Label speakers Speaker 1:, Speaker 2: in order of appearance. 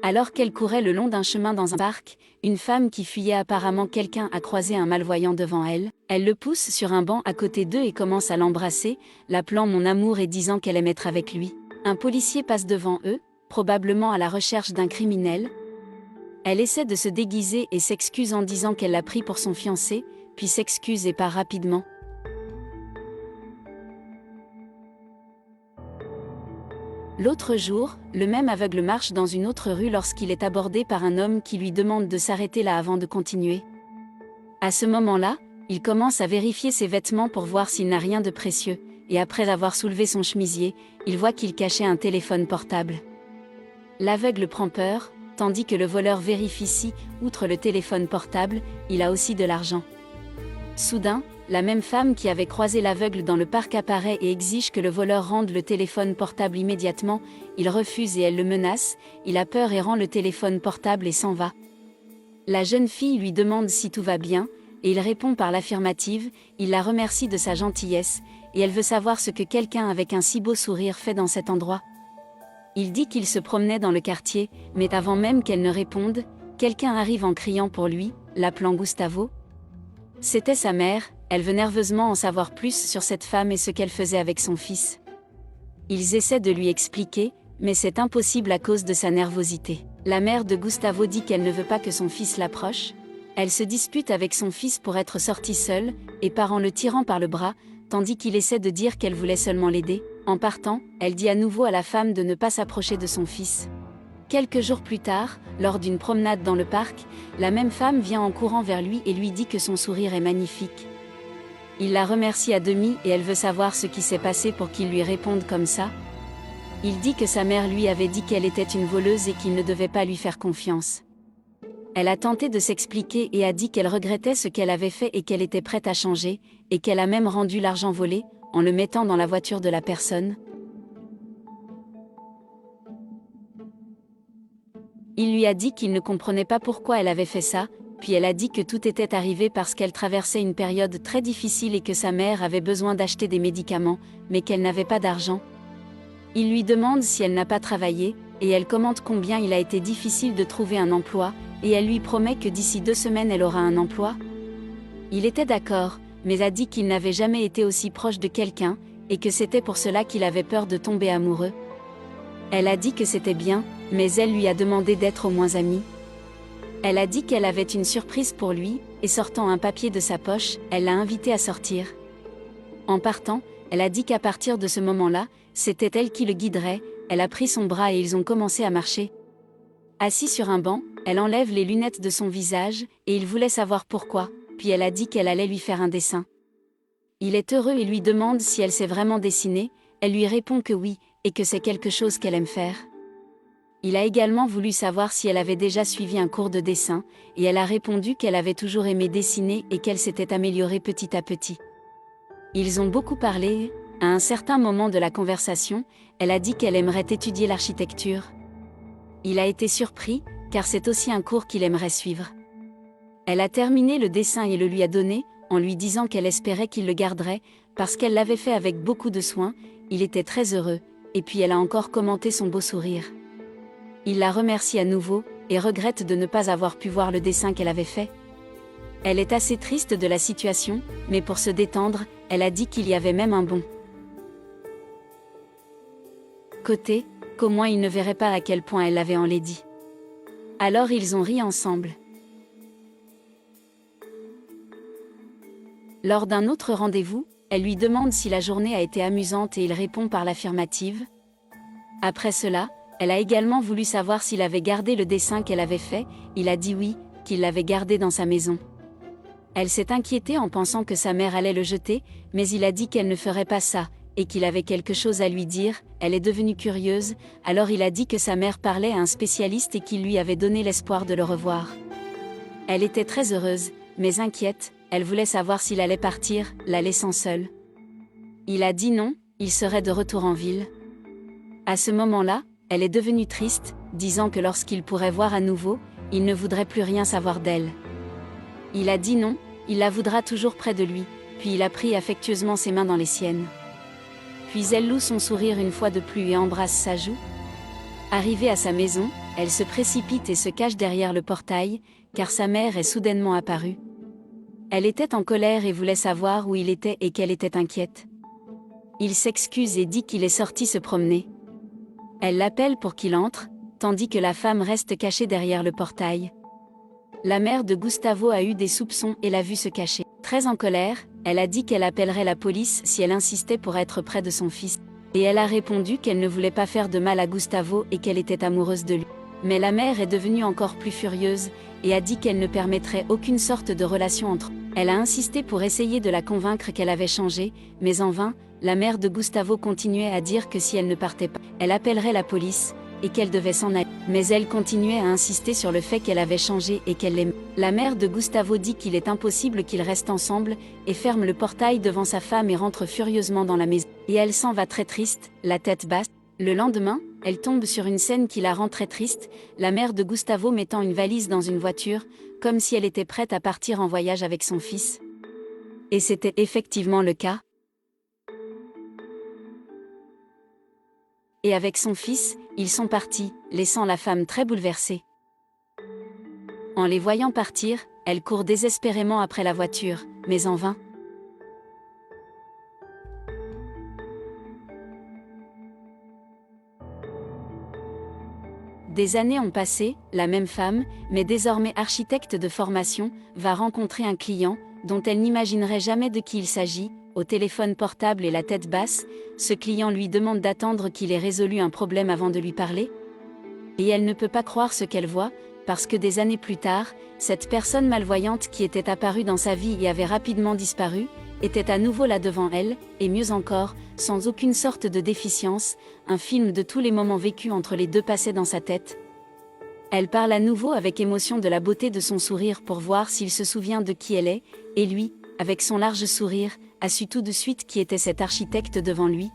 Speaker 1: Alors qu'elle courait le long d'un chemin dans un parc, une femme qui fuyait apparemment quelqu'un a croisé un malvoyant devant elle. Elle le pousse sur un banc à côté d'eux et commence à l'embrasser, l'appelant mon amour et disant qu'elle aime être avec lui. Un policier passe devant eux, probablement à la recherche d'un criminel. Elle essaie de se déguiser et s'excuse en disant qu'elle l'a pris pour son fiancé, puis s'excuse et part rapidement. L'autre jour, le même aveugle marche dans une autre rue lorsqu'il est abordé par un homme qui lui demande de s'arrêter là avant de continuer. À ce moment-là, il commence à vérifier ses vêtements pour voir s'il n'a rien de précieux, et après avoir soulevé son chemisier, il voit qu'il cachait un téléphone portable. L'aveugle prend peur, tandis que le voleur vérifie si, outre le téléphone portable, il a aussi de l'argent. Soudain, la même femme qui avait croisé l'aveugle dans le parc apparaît et exige que le voleur rende le téléphone portable immédiatement. Il refuse et elle le menace, il a peur et rend le téléphone portable et s'en va. La jeune fille lui demande si tout va bien, et il répond par l'affirmative, il la remercie de sa gentillesse, et elle veut savoir ce que quelqu'un avec un si beau sourire fait dans cet endroit. Il dit qu'il se promenait dans le quartier, mais avant même qu'elle ne réponde, quelqu'un arrive en criant pour lui, l'appelant Gustavo. C'était sa mère, elle veut nerveusement en savoir plus sur cette femme et ce qu'elle faisait avec son fils. Ils essaient de lui expliquer, mais c'est impossible à cause de sa nervosité. La mère de Gustavo dit qu'elle ne veut pas que son fils l'approche. Elle se dispute avec son fils pour être sortie seule, et part en le tirant par le bras, tandis qu'il essaie de dire qu'elle voulait seulement l'aider. En partant, elle dit à nouveau à la femme de ne pas s'approcher de son fils. Quelques jours plus tard, lors d'une promenade dans le parc, la même femme vient en courant vers lui et lui dit que son sourire est magnifique. Il la remercie à demi et elle veut savoir ce qui s'est passé pour qu'il lui réponde comme ça. Il dit que sa mère lui avait dit qu'elle était une voleuse et qu'il ne devait pas lui faire confiance. Elle a tenté de s'expliquer et a dit qu'elle regrettait ce qu'elle avait fait et qu'elle était prête à changer, et qu'elle a même rendu l'argent volé, en le mettant dans la voiture de la personne. Il lui a dit qu'il ne comprenait pas pourquoi elle avait fait ça, puis elle a dit que tout était arrivé parce qu'elle traversait une période très difficile et que sa mère avait besoin d'acheter des médicaments, mais qu'elle n'avait pas d'argent. Il lui demande si elle n'a pas travaillé, et elle commente combien il a été difficile de trouver un emploi, et elle lui promet que d'ici 2 semaines elle aura un emploi. Il était d'accord, mais a dit qu'il n'avait jamais été aussi proche de quelqu'un, et que c'était pour cela qu'il avait peur de tomber amoureux. Elle a dit que c'était bien, mais elle lui a demandé d'être au moins amis. Elle a dit qu'elle avait une surprise pour lui, et sortant un papier de sa poche, elle l'a invité à sortir. En partant, elle a dit qu'à partir de ce moment-là, c'était elle qui le guiderait, elle a pris son bras et ils ont commencé à marcher. Assis sur un banc, elle enlève les lunettes de son visage, et il voulait savoir pourquoi, puis elle a dit qu'elle allait lui faire un dessin. Il est heureux et lui demande si elle sait vraiment dessiner, elle lui répond que oui, et que c'est quelque chose qu'elle aime faire. Il a également voulu savoir si elle avait déjà suivi un cours de dessin, et elle a répondu qu'elle avait toujours aimé dessiner et qu'elle s'était améliorée petit à petit. Ils ont beaucoup parlé, à un certain moment de la conversation, elle a dit qu'elle aimerait étudier l'architecture. Il a été surpris, car c'est aussi un cours qu'il aimerait suivre. Elle a terminé le dessin et le lui a donné, en lui disant qu'elle espérait qu'il le garderait, parce qu'elle l'avait fait avec beaucoup de soin, il était très heureux, et puis elle a encore commenté son beau sourire. Il la remercie à nouveau, et regrette de ne pas avoir pu voir le dessin qu'elle avait fait. Elle est assez triste de la situation, mais pour se détendre, elle a dit qu'il y avait même un bon côté, qu'au moins il ne verrait pas à quel point elle l'avait enlaidi. Alors ils ont ri ensemble. Lors d'un autre rendez-vous, elle lui demande si la journée a été amusante et il répond par l'affirmative. Après cela, elle a également voulu savoir s'il avait gardé le dessin qu'elle avait fait, il a dit oui, qu'il l'avait gardé dans sa maison. Elle s'est inquiétée en pensant que sa mère allait le jeter, mais il a dit qu'elle ne ferait pas ça, et qu'il avait quelque chose à lui dire. Elle est devenue curieuse, alors il a dit que sa mère parlait à un spécialiste et qu'il lui avait donné l'espoir de le revoir. Elle était très heureuse, mais inquiète, elle voulait savoir s'il allait partir, la laissant seule. Il a dit non, il serait de retour en ville. À ce moment-là, elle est devenue triste, disant que lorsqu'il pourrait voir à nouveau, il ne voudrait plus rien savoir d'elle. Il a dit non, il la voudra toujours près de lui, puis il a pris affectueusement ses mains dans les siennes. Puis elle loue son sourire une fois de plus et embrasse sa joue. Arrivée à sa maison, Elle se précipite et se cache derrière le portail, car sa mère est soudainement apparue. Elle était en colère et voulait savoir où il était et qu'elle était inquiète. Il s'excuse et dit qu'il est sorti se promener. Elle l'appelle pour qu'il entre, tandis que la femme reste cachée derrière le portail. La mère de Gustavo a eu des soupçons et l'a vu se cacher. Très en colère, elle a dit qu'elle appellerait la police si elle insistait pour être près de son fils. Et elle a répondu qu'elle ne voulait pas faire de mal à Gustavo et qu'elle était amoureuse de lui. Mais la mère est devenue encore plus furieuse, et a dit qu'elle ne permettrait aucune sorte de relation entre eux. Elle a insisté pour essayer de la convaincre qu'elle avait changé, mais en vain, la mère de Gustavo continuait à dire que si elle ne partait pas, elle appellerait la police, et qu'elle devait s'en aller. Mais elle continuait à insister sur le fait qu'elle avait changé et qu'elle l'aimait. La mère de Gustavo dit qu'il est impossible qu'ils restent ensemble, et ferme le portail devant sa femme et rentre furieusement dans la maison. Et elle s'en va très triste, la tête basse. Le lendemain, elle tombe sur une scène qui la rend très triste, la mère de Gustavo mettant une valise dans une voiture, comme si elle était prête à partir en voyage avec son fils. Et c'était effectivement le cas. Et avec son fils, ils sont partis, laissant la femme très bouleversée. En les voyant partir, elle court désespérément après la voiture, mais en vain. Des années ont passé, la même femme, mais désormais architecte de formation, va rencontrer un client, dont elle n'imaginerait jamais de qui il s'agit. Au téléphone portable et la tête basse, ce client lui demande d'attendre qu'il ait résolu un problème avant de lui parler. Et elle ne peut pas croire ce qu'elle voit, parce que des années plus tard, cette personne malvoyante qui était apparue dans sa vie et avait rapidement disparu, était à nouveau là devant elle, et mieux encore, sans aucune sorte de déficience, un film de tous les moments vécus entre les deux passait dans sa tête. Elle parle à nouveau avec émotion de la beauté de son sourire pour voir s'il se souvient de qui elle est, et lui, avec son large sourire, a su tout de suite qui était cet architecte devant lui,